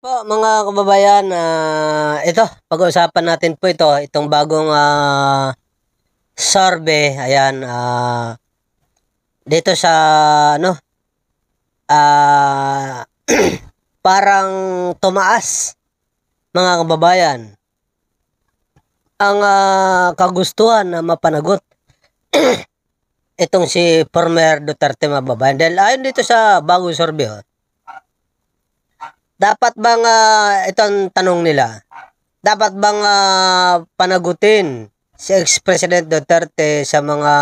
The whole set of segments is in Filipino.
Po mga kababayan, ito pag-uusapan natin po itong bagong survey. Ayan, dito sa ano, ah, parang tumaas mga kababayan ang kagustuhan na mapanagot itong si former Duterte mga kababayan. Dahil ayon dito sa bagong survey, dapat bang itong tanong nila, dapat bang panagutin si ex-president Duterte sa mga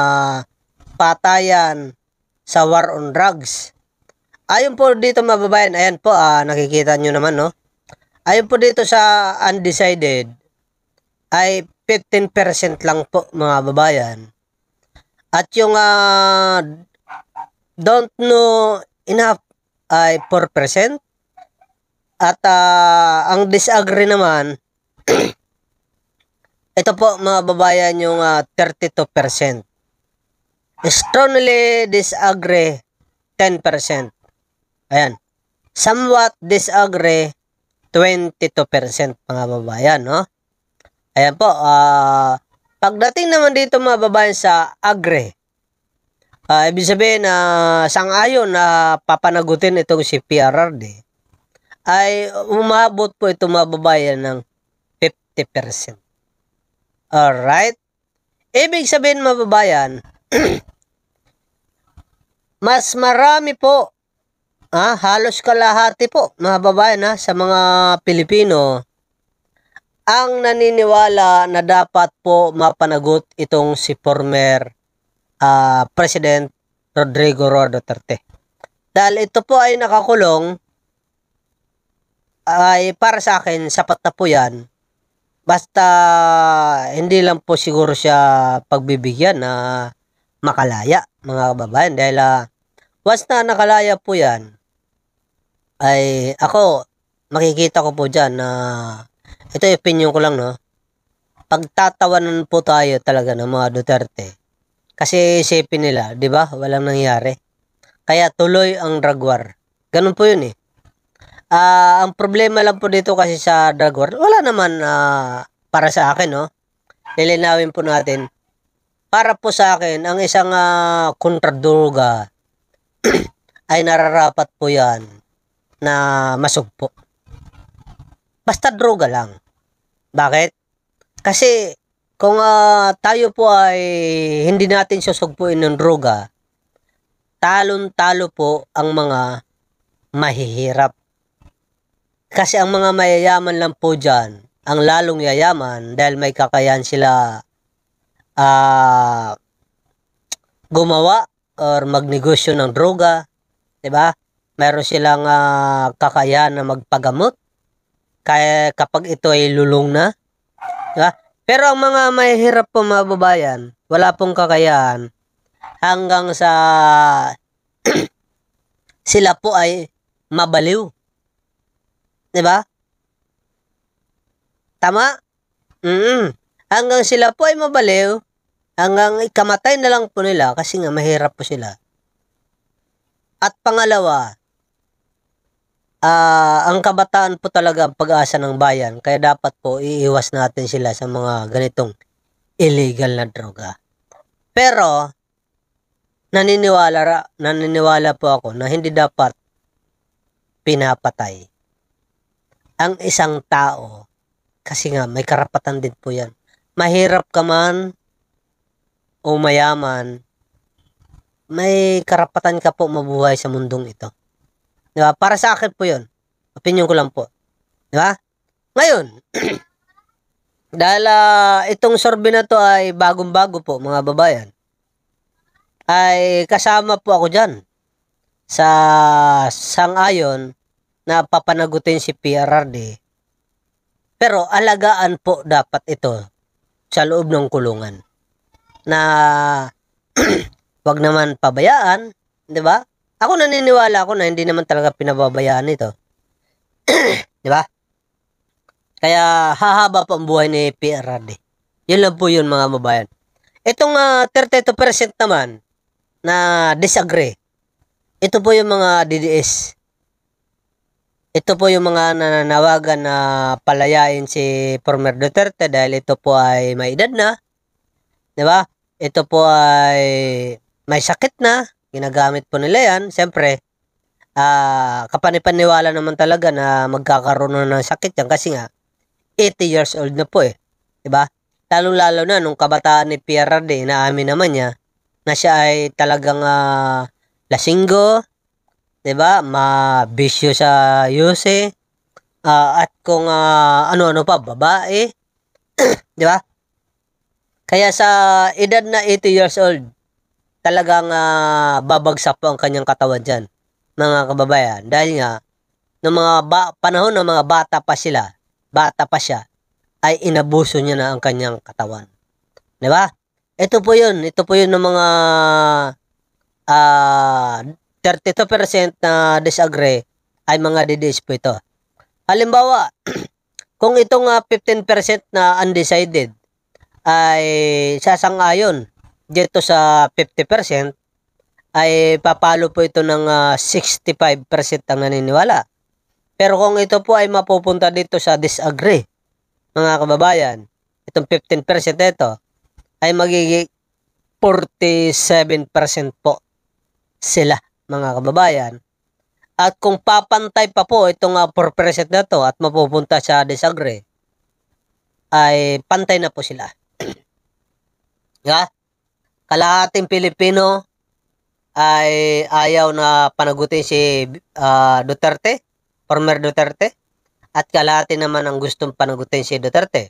patayan sa war on drugs? Ayon po dito mababayan, ayan po, nakikita nyo naman, no? Ayon po dito sa undecided ay 15% lang po mga babayan. At yung don't know enough ay 4%. At ang disagree naman, ito po mga babayan yung 32%. Strongly disagree 10%. Ayan. Somewhat disagree 22% mga babayan, no? Ayan po, pagdating naman dito mga babayan sa agree, ibig sabihin na sang-ayon na papanagutin itong si PRRD, ay umabot po ito mga babayan ng 50%. Alright? Ibig sabihin mga babayan, mas marami po, halos kalahati po mga babayan sa mga Pilipino ang naniniwala na dapat po mapanagot itong si former President Rodrigo Roa Duterte. Dahil ito po ay nakakulong, ay para sa akin sapat na po yan, basta hindi lang po siguro siya pagbibigyan na makalaya mga kababayan. Dahil once na nakalaya po yan, ay ako makikita ko po dyan na ito yung opinion ko lang, no? Pagtatawanan po tayo talaga ng mga Duterte kasi isipin nila, di ba, walang nangyari, kaya tuloy ang drug war. Ganun po yun eh. Ang problema lang po dito kasi sa drug war, wala naman para sa akin, no? Lilinawin po natin. Para po sa akin, ang isang kontradroga ay nararapat po yan na masugpo. Basta droga lang. Bakit? Kasi kung tayo po ay hindi natin susugpuin ng droga, talon-talo po ang mga mahihirap. Kasi ang mga mayayaman lang po dyan, ang lalong yayaman dahil may kakayahan sila gumawa or magnegosyo ng droga, diba? Meron silang kakayahan na magpagamot kaya kapag ito ay lulong na, diba? Pero ang mga mahihirap po mga babayan, wala pong kakayahan hanggang sa sila po ay mabaliw. Diba? Tama? Hanggang sila po ay mabaliw, hanggang ikamatay na lang po nila kasi nga mahirap po sila. At pangalawa, ang kabataan po talaga ang pag-asa ng bayan, kaya dapat po iiwas natin sila sa mga ganitong illegal na droga. Pero naniniwala po ako na hindi dapat pinapatay ang isang tao kasi nga may karapatan din po yan. Mahirap ka man o mayaman, may karapatan ka po mabuhay sa mundong ito. Diba? Para sa akin po yun. Opinion ko lang po. Diba? Ngayon, dahil itong survey na to ay bagong-bago po mga babayan, ay kasama po ako dyan sa sang-ayon na papanagutin si PRRD. Pero alagaan po dapat ito sa loob ng kulungan. Na wag naman pabayaan, 'di ba? Ako naniniwala ako na hindi naman talaga pinababayaan ito. 'Di ba? Kaya hahaba pa ang buhay ni PRRD. Yun lang po yun mga babayan. Itong 32% naman na disagree, ito po yung mga DDS. ito po yung mga nananawagan na palayain si former Duterte dahil ito po ay may edad na, di ba? Ito po ay may sakit na, ginagamit po nila yan. Siyempre, kapanipaniwala naman talaga na magkakaroon na ng sakit yan kasi nga, 80 years old na po eh. Di ba? Lalo-lalo na nung kabataan ni PRRD, inaamin naman niya na siya ay talagang lasinggo, 'di ba? Mabisyo sa yuse, at kung ano-ano pa, babae, 'di ba? Kaya sa edad na 80 years old, talagang babagsak po ang kanyang katawan diyan, mga kababayan. Dahil nga ng mga panahon ng mga bata pa siya, ay inabuso niya na ang kanyang katawan. 'Di ba? Ito po 'yun ng mga 32% na disagree ay mga DDS po ito. Halimbawa, kung itong 15% na undecided ay sasang-ayon dito sa 50%, ay papalo po ito ng 65% ang naniniwala. Pero kung ito po ay mapupunta dito sa disagree, mga kababayan, itong 15% ito ay magiging 47% po sila, mga kababayan. At kung papantay pa po itong 4% na to at mapupunta sa disagree, ay pantay na po sila. Kalahating Pilipino ay ayaw na panagutin si Duterte, former Duterte, at kalahati naman ang gustong panagutin si Duterte.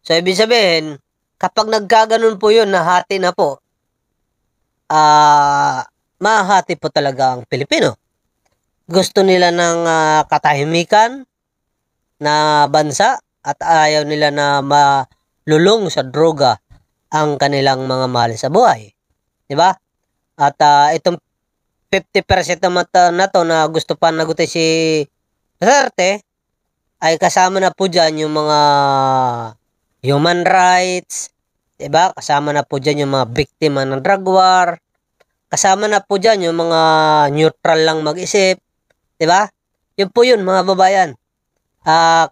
So, ibig sabihin, kapag nagkaganon po yun, nahati na po, mahati po talaga ang Pilipino. Gusto nila ng katahimikan na bansa at ayaw nila na malulong sa droga ang kanilang mga mahal sa buhay. Diba? At itong 50% naman na to na gusto pa nagutin si Duterte, ay kasama na po dyan yung mga human rights, diba? Kasama na po dyan yung mga biktima ng drug war, kasama na po dyan yung mga neutral lang mag-isip, diba? Yun po yun, mga babayan.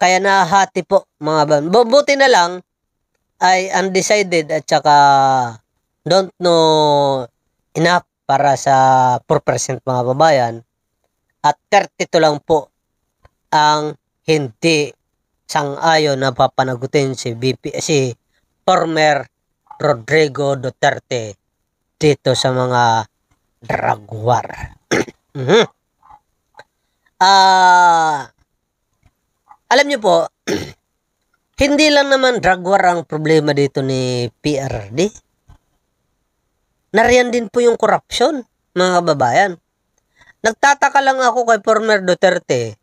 Kaya nahati po, mga babayan. Buti na lang ay undecided at saka don't know enough para sa 4% mga babayan, at 32 lang po ang hindi sang-ayon na papanagutin si former Rodrigo Duterte dito sa mga drug war. Alam niyo po, hindi lang naman drug war ang problema dito ni PRRD. Nariyan din po yung corruption, mga kababayan. Nagtataka lang ako kay former Duterte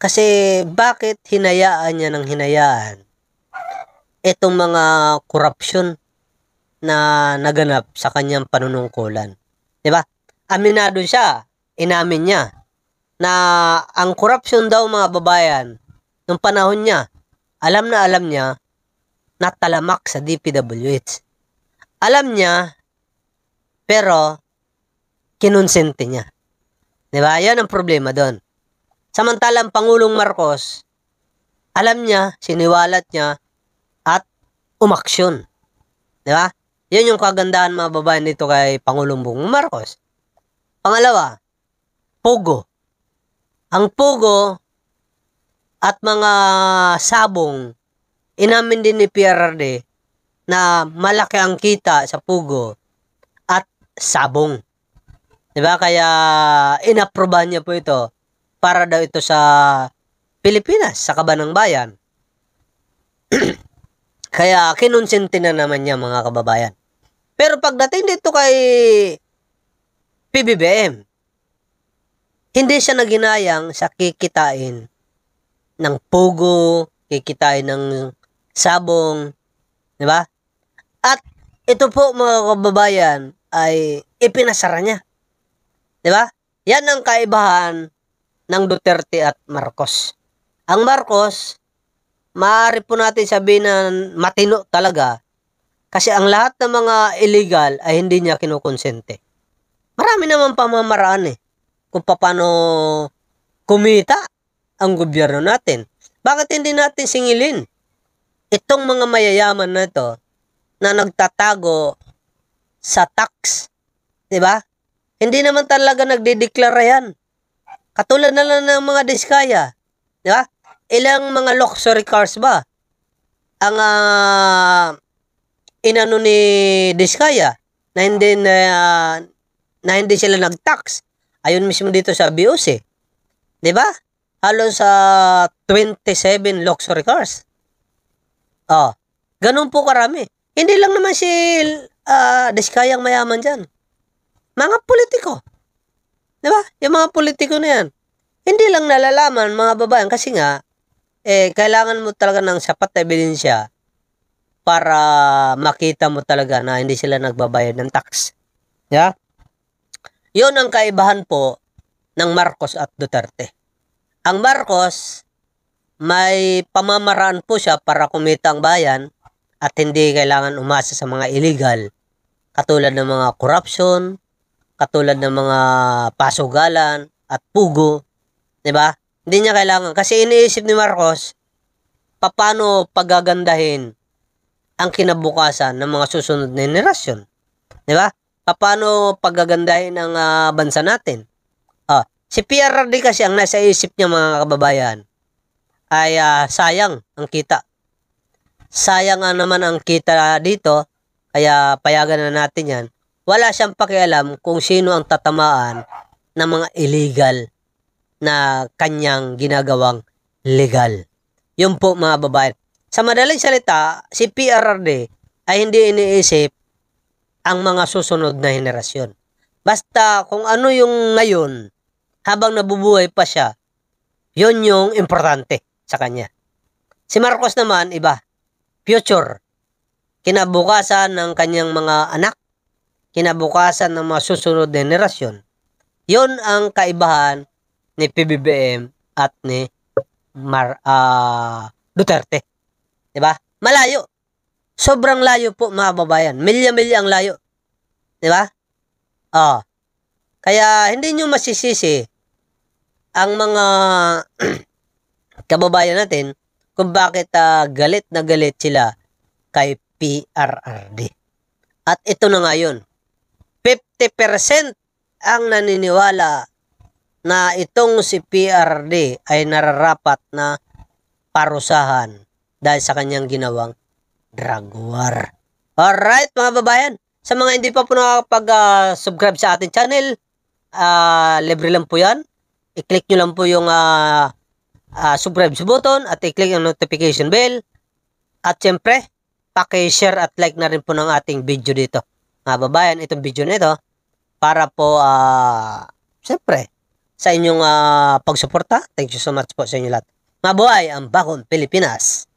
kasi bakit hinayaan niya ng hinayaan itong mga corruption na naganap sa kanyang panunungkulan. Diba? Aminado siya, inamin niya na ang corruption daw, mga babayan, nung panahon niya, alam niya na talamak sa DPWH. Alam niya, pero kinonsente niya. Diba? Yan ang problema doon. Samantalang Pangulong Marcos, alam niya, siniwalat niya, at umaksyon. Diba? Yan yung kagandahan, mga babayan, dito kay Pangulong Bongbong Marcos. Pangalawa, Pogo. Ang Pogo at mga sabong, inamin din ni PRRD na malaki ang kita sa Pogo at sabong. Diba? Kaya inaprobahan niya po ito para daw ito sa Pilipinas, sa Kabanang Bayan. Kaya kinonsente na naman niya, mga kababayan. Pero pagdating dito kay PBBM, hindi siya naginayang sa kikitain ng Pogo, kikitain ng sabong, di ba? At ito po, mga kababayan, ay ipinasara niya. Di ba? Yan ang kaibahan ng Duterte at Marcos. Ang Marcos, maaari po natin sabihin na matino talaga kasi ang lahat ng mga illegal ay hindi niya kinukonsente. Marami naman pamamaraan kung paano kumita ang gobyerno natin. Bakit hindi natin singilin itong mga mayayaman na ito na nagtatago sa tax? Diba? Hindi naman talaga nagdideklara yan. Katulad na lang ng mga Diskaya. Diba? Ilang mga luxury cars ba ang inano ni Diskaya na hindi sila nag-tax. Ayun mismo dito sa BOC. 'Di ba? Halos sa 27 luxury cars. Oh, ganun po karami. Hindi lang naman si Diskaya ang mayaman diyan. Mga politiko. 'Di ba? Yung mga politiko na 'yan. Hindi lang nalalaman mga babayan kasi nga kailangan mo talaga ng sapat na ebidensya para makita mo talaga na hindi sila nagbabayad ng tax. Yeah? Yun ang kaibahan po ng Marcos at Duterte. Ang Marcos, may pamamaraan po siya para kumita ang bayan at hindi kailangan umasa sa mga illegal. Katulad ng mga corruption, katulad ng mga pasugalan at pugo. Diba? Hindi niya kailangan. Kasi iniisip ni Marcos, paano pagagandahin ang kinabukasan ng mga susunod na henerasyon. Diba? Paano pagagandahin ang bansa natin? Si PRRD kasi ang nasa isip niya mga kababayan ay sayang ang kita. Sayang naman ang kita dito, kaya payagan na natin yan. Wala siyang pakialam kung sino ang tatamaan ng mga illegal na kanyang ginagawang legal. Yun po mga babayan. Sa madaling salita, si PRRD ay hindi iniisip ang mga susunod na henerasyon. Basta kung ano yung ngayon, habang nabubuhay pa siya, yun yung importante sa kanya. Si Marcos naman, iba. Future. Kinabukasan ng kanyang mga anak, kinabukasan ng mga susunod na henerasyon. Yun ang kaibahan ni PBBM at ni Duterte. Diba? Malayo. Sobrang layo po mga babayan. Milya-milya ang layo. Diba? Kaya hindi nyo masisisi ang mga kababayan natin kung bakit galit na galit sila kay PRRD. At ito na nga yun. 50% ang naniniwala na itong si PRRD ay nararapat na parusahan dahil sa kanyang ginawang drug war. Alright mga babayan, sa mga hindi pa po nakakapag-subscribe sa ating channel, libre lang po yan. I-click nyo lang po yung subscribe button at i-click yung notification bell. At syempre, paki-share at like na rin po ng ating video dito. Mga babayan, itong video nito para po, syempre, sa inyong pagsuporta. Thank you so much po sa inyo lahat. Mabuhay ang bagong Pilipinas!